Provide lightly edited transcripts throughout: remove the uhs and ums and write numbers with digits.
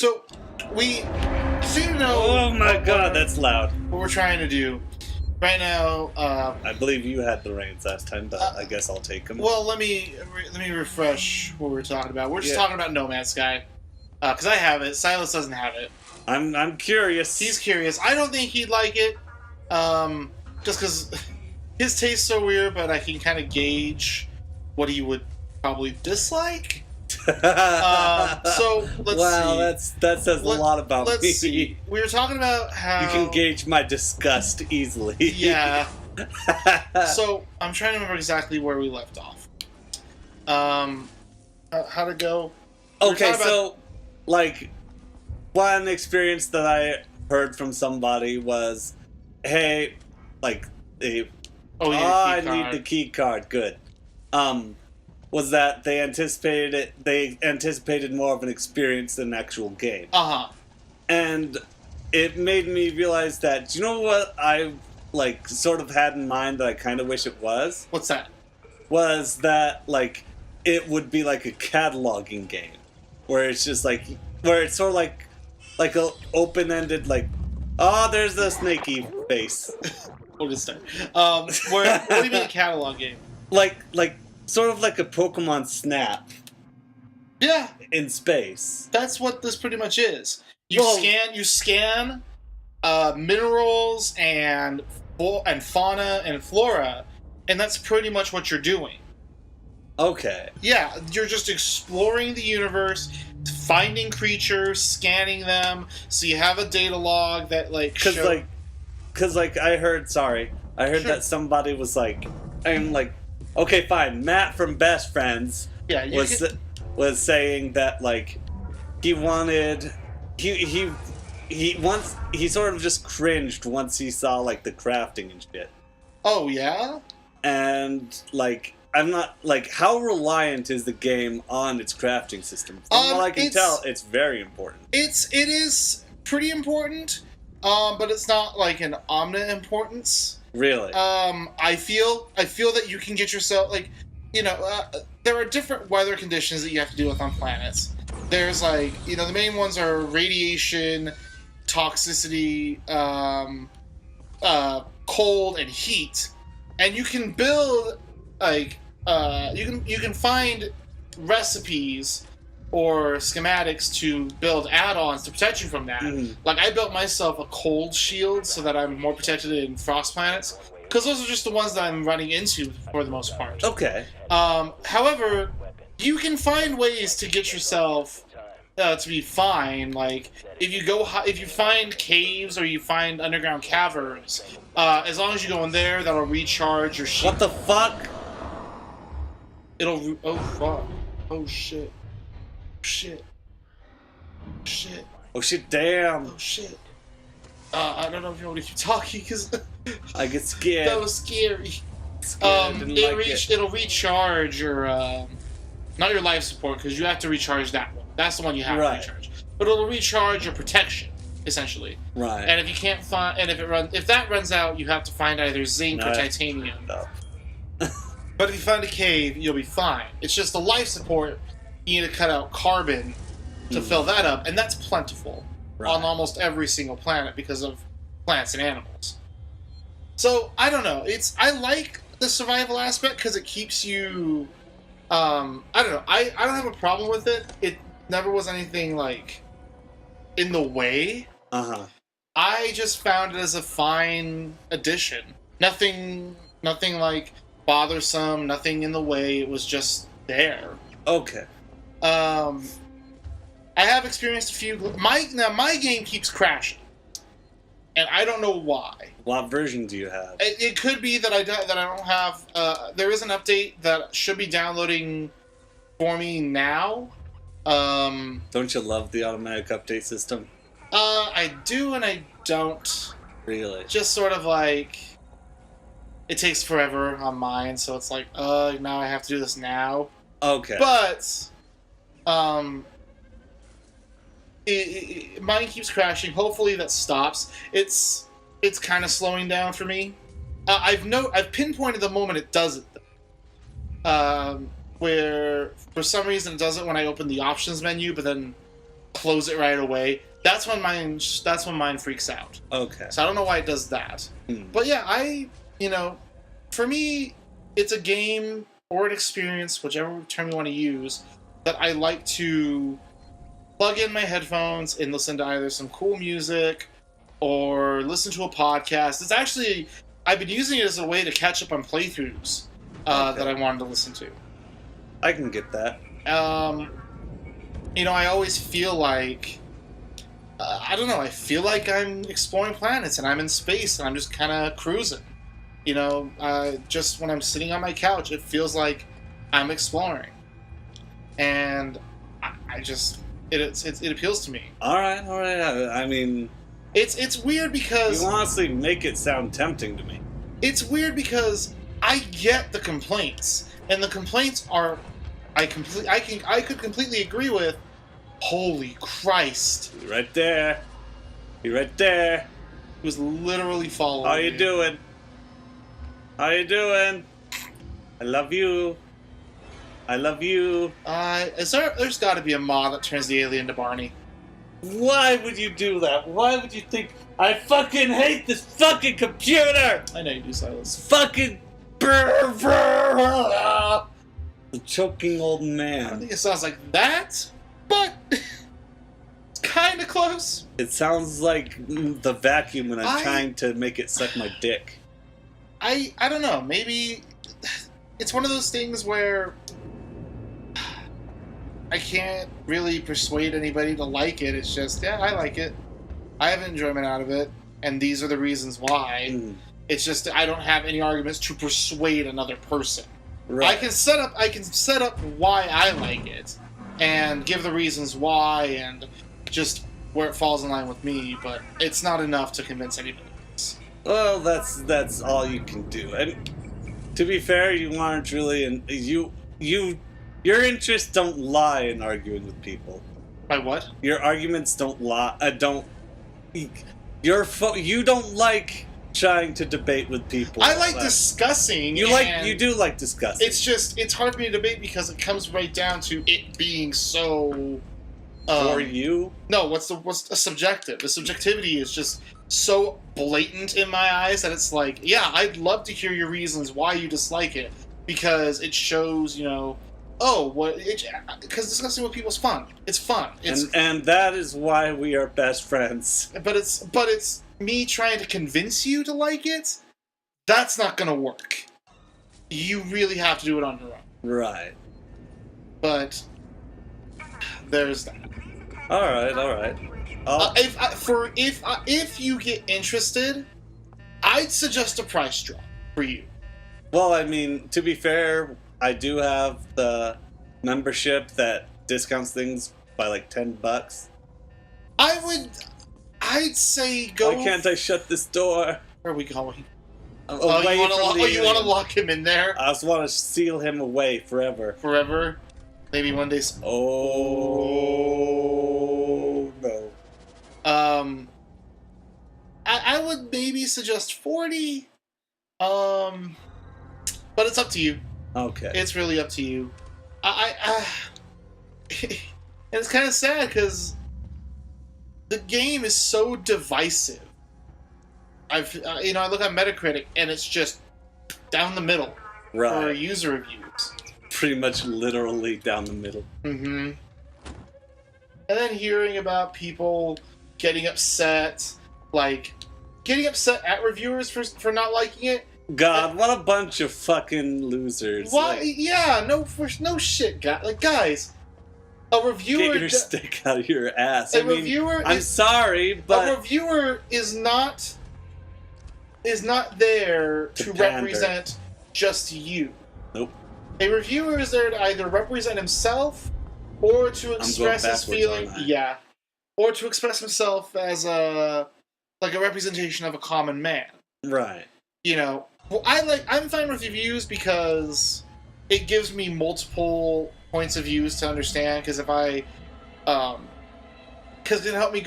So, we seem to know... Oh my god, that's loud. What we're trying to do. Right now, I believe you had the reins last time, but I guess I'll take them. Well, let me refresh what we're talking about. We're just talking about No Man's Sky. Because I have it. Silas doesn't have it. I'm curious. He's curious. I don't think he'd like it. Just because his tastes are weird, but I can kind of gauge what he would probably dislike. So let's see. That says a lot about me. Let's see. We were talking about how you can gauge my disgust easily. Yeah. So I'm trying to remember exactly where we left off. How to go? Okay, so like one experience that I heard from somebody was, hey, like I need the key card. Good. Was that they anticipated more of an experience than an actual game. And it made me realize that, do you know what I like sort of had in mind that I kind of wish it was? What's that? Was that like it would be like a cataloging game where it's just like where it's sort of like a open-ended like, oh, there's the snaky face. We'll just start. What do you mean a catalog game? Like sort of like a Pokemon Snap. Yeah. In space. That's what this pretty much is. You scan minerals and fauna and flora, and that's pretty much what you're doing. Okay. Yeah, you're just exploring the universe, finding creatures, scanning them, so you have a data log that Cause I heard that somebody was like, I'm like, okay, fine. Matt from Best Friends was saying that like he wanted he sort of just cringed once he saw like the crafting and shit. Oh yeah? And like I'm not like how reliant is the game on its crafting system? From what I can tell, it's very important. It is pretty important, but it's not like an omni importance. Really? I feel that you can get yourself, like, there are different weather conditions that you have to deal with on planets. There's, like, the main ones are radiation, toxicity, cold, and heat. And you can build, like, you can find recipes or schematics to build add-ons to protect you from that. Like, I built myself a cold shield so that I'm more protected in frost planets, because those are just the ones that I'm running into for the most part. Okay. However, you can find ways to get yourself to be fine. Like, if you find caves or you find underground caverns, as long as you go in there, that'll recharge your shield. What the fuck? Oh, fuck. Oh, shit. Shit. Oh shit, damn. Oh shit. I don't know if you want to keep talking, because I get scared. That was scary. It'll recharge your, not your life support, because you have to recharge that one. That's the one you have to recharge. But it'll recharge your protection, essentially. Right. And if you can't find, and if that runs out, you have to find either zinc or titanium. No. But if you find a cave, you'll be fine. It's just the life support. You need to cut out carbon to fill that up, and that's plentiful on almost every single planet because of plants and animals. So, I don't know. I like the survival aspect because it keeps you... I don't know. I don't have a problem with it. It never was anything, like, in the way. I just found it as a fine addition. Nothing, like, bothersome, nothing in the way. It was just there. Okay. I have experienced a few... My game keeps crashing. And I don't know why. What version do you have? It could be that I don't have... there is an update that should be downloading for me now. Don't you love the automatic update system? I do and I don't. Really? Just sort of like... It takes forever on mine, so it's like, now I have to do this now. Okay. But... mine keeps crashing. Hopefully that stops. It's kind of slowing down for me. I've pinpointed the moment it does it. Where for some reason it does it when I open the options menu, but then close it right away. That's when mine freaks out. Okay. So I don't know why it does that. But yeah, for me, it's a game or an experience, whichever term you want to use, that I like to plug in my headphones and listen to either some cool music or listen to a podcast. It's actually, I've been using it as a way to catch up on playthroughs that I wanted to listen to. I can get that. I always feel like, I don't know, I feel like I'm exploring planets and I'm in space and I'm just kind of cruising. Just when I'm sitting on my couch, it feels like I'm exploring. And it appeals to me. All right. I mean, it's weird because you honestly make it sound tempting to me. It's weird because I get the complaints, and the complaints are, I could completely agree with. Holy Christ! You're right there. You're right there. He was literally following. How you doing? How you doing? I love you. I love you. There's got to be a mod that turns the alien to Barney. Why would you do that? Why would you think I fucking hate this fucking computer? I know you do, Silas. Fucking the choking old man. I don't think it sounds like that, but it's kind of close. It sounds like the vacuum when I'm trying to make it suck my dick. I don't know. Maybe it's one of those things where I can't really persuade anybody to like it. It's just, yeah, I like it. I have enjoyment out of it, and these are the reasons why. It's just I don't have any arguments to persuade another person. Right. I can set up why I like it, and give the reasons why, and just where it falls in line with me. But it's not enough to convince anybody else. Well, that's all you can do. And to be fair, you aren't really, and your interests don't lie in arguing with people. By what? Your arguments don't lie. You don't like trying to debate with people. I like discussing. You do like discussing. It's just it's hard for me to debate because it comes right down to it being so. For you? No, what's subjective? The subjectivity is just so blatant in my eyes that it's like, yeah, I'd love to hear your reasons why you dislike it because it shows, because discussing with people is fun. It's fun. And that is why we are best friends. But it's me trying to convince you to like it. That's not gonna work. You really have to do it on your own. Right. But there's that. All right. If you get interested, I'd suggest a price drop for you. Well, I mean, to be fair, I do have the membership that discounts things by like $10. I'd say go. Why can't I shut this door? Where are we going? You want to lock him in there? I just want to seal him away forever. Forever? Maybe one day. Oh no. I would maybe suggest 40. But it's up to you. Okay. It's really up to you. And it's kind of sad because the game is so divisive. I look at Metacritic and it's just down the middle for user reviews. Pretty much literally down the middle. Mm-hmm. And then hearing about people getting upset at reviewers for not liking it. God, what a bunch of fucking losers! Why? Yeah, no shit, guys. A reviewer get your stick out of your ass. Reviewer. I'm sorry, but a reviewer is not there to represent just you. Nope. A reviewer is there to either represent himself or to express his feeling. Yeah, or to express himself as a representation of a common man. Right. Well, I'm fine with reviews because it gives me multiple points of views to understand. Because because it can help me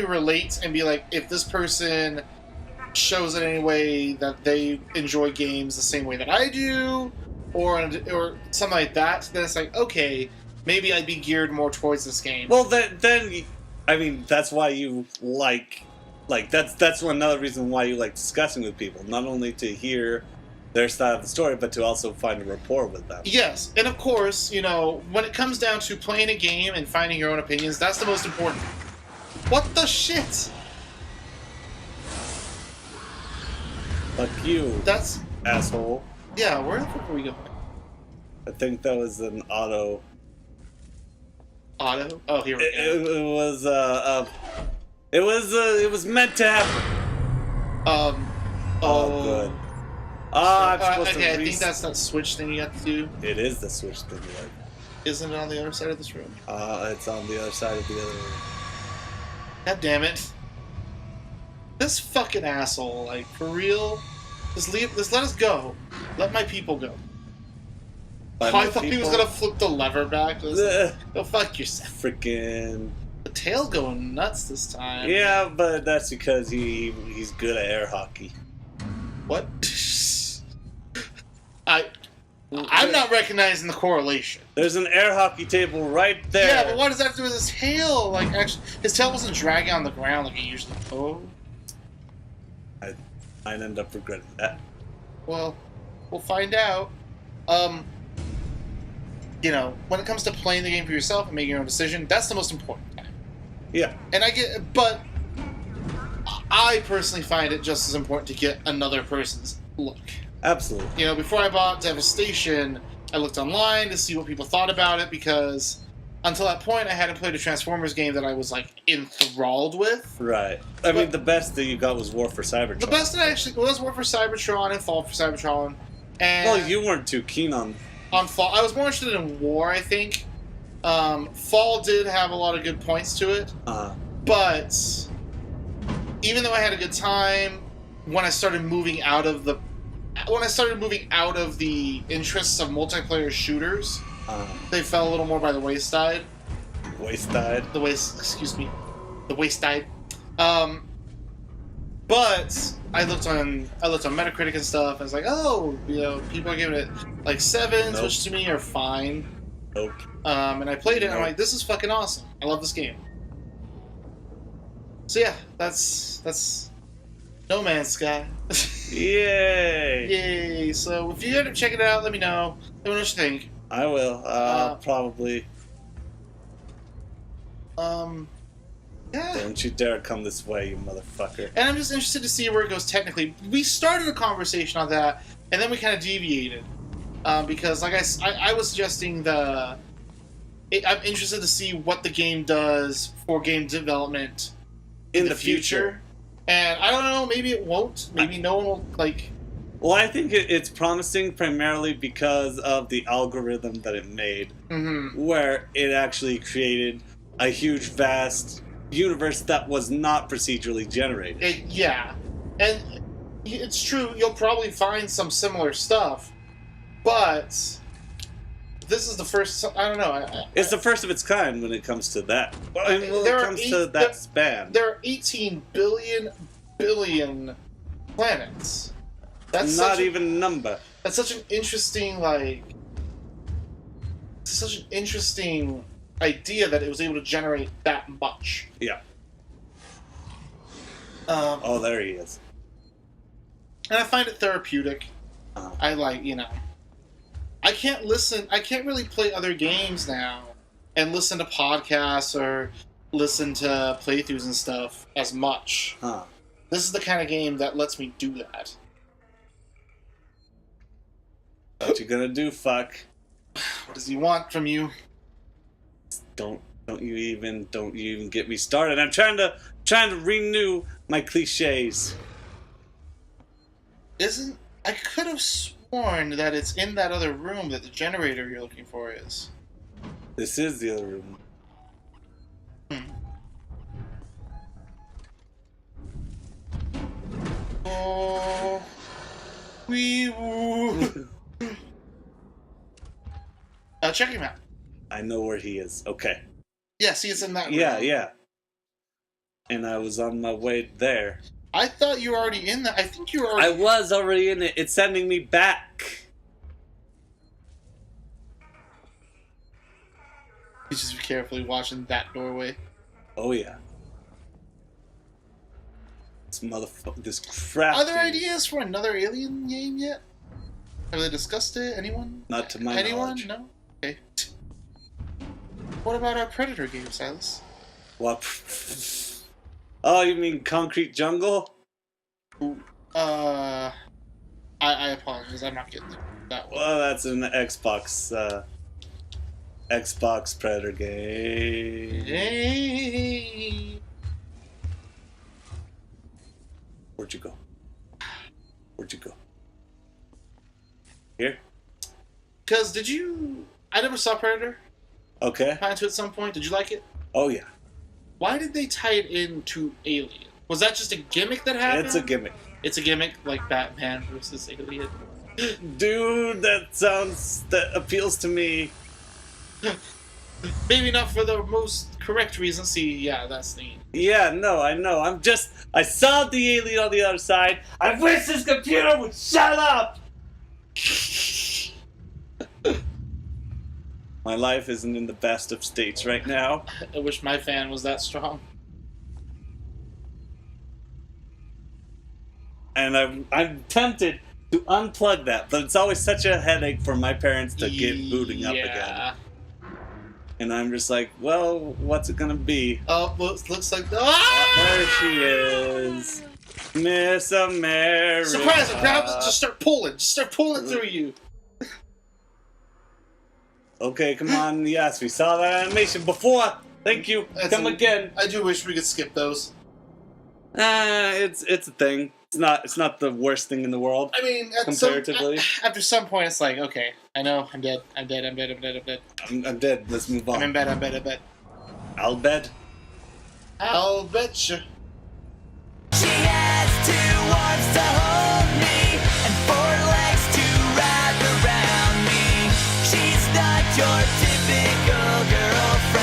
relate and be like, if this person shows it in any way that they enjoy games the same way that I do, or something like that, then it's like, okay, maybe I'd be geared more towards this game. Well, then I mean, that's why you like that's another reason why you like discussing with people, not only to hear their side of the story, but to also find a rapport with them. Yes, and of course, you know, when it comes down to playing a game and finding your own opinions, that's the most important. What the shit? Fuck you. That's... asshole. Yeah, where the fuck are we going? I think that was an auto. Auto? Oh, here we go. It was meant to happen. Oh, good. I'm supposed to I think that's that switch thing you have to do. It is the switch thing, right? Isn't it on the other side of this room? It's on the other side of the other room. God damn it. This fucking asshole, like, for real? Just let us go. Let my people go. I thought he was gonna flip the lever back. Like, go fuck yourself. Freaking... The tail going nuts this time. Yeah, but that's because he's good at air hockey. What? I'm not recognizing the correlation. There's an air hockey table right there. Yeah, but what does that have to do with his tail? Like, actually, his tail wasn't dragging on the ground like it usually. Oh. I'd end up regretting that. Well, we'll find out. You know, when it comes to playing the game for yourself and making your own decision, that's the most important time. Yeah. And but I personally find it just as important to get another person's look. Absolutely. You know, before I bought Devastation, I looked online to see what people thought about it, because until that point, I hadn't played a Transformers game that I was, like, enthralled with. Right. I mean, the best that you got was War for Cybertron. The best that I actually was War for Cybertron and Fall for Cybertron. And well, you weren't too keen on Fall. I was more interested in War, I think. Fall did have a lot of good points to it. But even though I had a good time, when I started moving out of the interests of multiplayer shooters, they fell a little more by the wayside. Wayside? The wayside. But I looked on Metacritic and stuff, and I was like, oh, you know, people are giving it like 7s, Nope. which to me are fine. Nope. And I played it, and I'm like, this is fucking awesome. I love this game. So yeah, that's No Man's Sky. Yay! Yay! So if you end up checking it out, let me know. Let me know what you think. I will. Probably. Yeah. Don't you dare come this way, you motherfucker. And I'm just interested to see where it goes technically. We started a conversation on that, and then we kind of deviated. Because, like I was suggesting I'm interested to see what the game does for game development in the future. And I don't know, maybe it won't. Maybe no one will, like... Well, I think it's promising primarily because of the algorithm that it made, where it actually created a huge, vast universe that was not procedurally generated. Yeah. And it's true, you'll probably find some similar stuff, but this is the first... I don't know. It's the first of its kind when it comes to that. When it comes to that span. There are 18 billion planets. That's not even a number. That's such an interesting, like... It's such an interesting idea that it was able to generate that much. Yeah. Oh, there he is. And I find it therapeutic. I like, you know... I can't really play other games now and listen to podcasts or listen to playthroughs and stuff as much. This is the kind of game that lets me do that. What you gonna do, fuck? What does he want from you? Don't you even get me started. I'm trying to renew my cliches. I could have sworn that it's in that other room that the generator you're looking for is. This is the other room. Oh, wee woo. Check him out. I know where he is. Okay. Yeah, see, it's in that room. Yeah. And I was on my way there. I thought you were already in that. I think you were already... I was already in it. It's sending me back. You just be carefully watching that doorway. Oh yeah. This motherfucker, this crap. Are there ideas for another Alien game yet? Have they discussed it? Anyone? Not to my knowledge. No? Okay. What about our Predator game, Silas? What? Oh, you mean Concrete Jungle? I apologize. I'm not getting that one. Well, that's an Xbox Predator game. Hey. Where'd you go? Where'd you go? Here? Because I never saw Predator. Okay. Planned to at some point. Did you like it? Oh yeah. Why did they tie it into Alien? Was that just a gimmick that happened? It's a gimmick. It's a gimmick like Batman versus Alien. Dude, that appeals to me. Maybe not for the most correct reason. See, yeah, that's neat. Yeah, no, I know. I saw the alien on the other side. I wish this computer would shut up! My life isn't in the best of states right now. I wish my fan was that strong. And I'm tempted to unplug that, but it's always such a headache for my parents to get booting up again. And I'm just like, well, what's it gonna be? Oh, well, it looks like... There she is. Miss America. Surprise her, grab it, just start pulling. Just start pulling through you. Okay, come on. Yes, we saw that animation before. Thank you. Come again. I do wish we could skip those. It's a thing. It's not the worst thing in the world. I mean, comparatively. After some point, it's like, okay, I know, I'm dead. I'm dead. I'm dead. Let's move on. I'm in bed. I'll bet. I'll bet you. She has 2 arms to hold me and 4 legs to wrap around me. She's not your typical girlfriend.